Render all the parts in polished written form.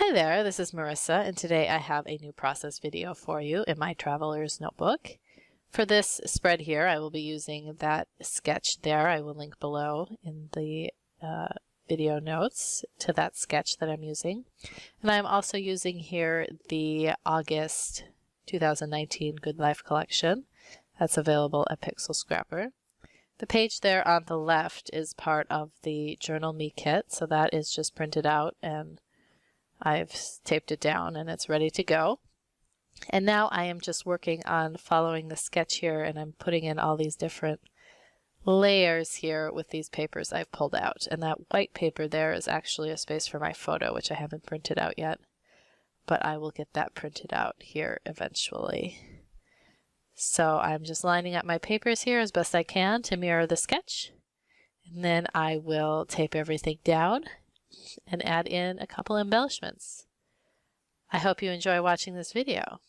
Hi there, this is Marissa, and today I have a new process video for you in my Traveler's Notebook. For this spread here, I will be using that sketch there. I will link below in the video notes to that sketch that I'm using. And I'm also using here the August 2019 Good Life collection that's available at Pixel Scrapper. The page there on the left is part of the Journal Me kit, so that is just printed out and I've taped it down and it's ready to go. And now I am just working on following the sketch here, and I'm putting in all these different layers here with these papers I've pulled out. And that white paper there is actually a space for my photo, which I haven't printed out yet, but I will get that printed out here eventually. So I'm just lining up my papers here as best I can to mirror the sketch, and then I will tape everything down and add in a couple embellishments. I hope you enjoy watching this video.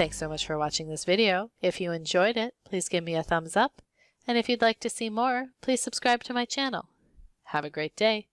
Thanks so much for watching this video. If you enjoyed it, please give me a thumbs up. And if you'd like to see more, please subscribe to my channel. Have a great day.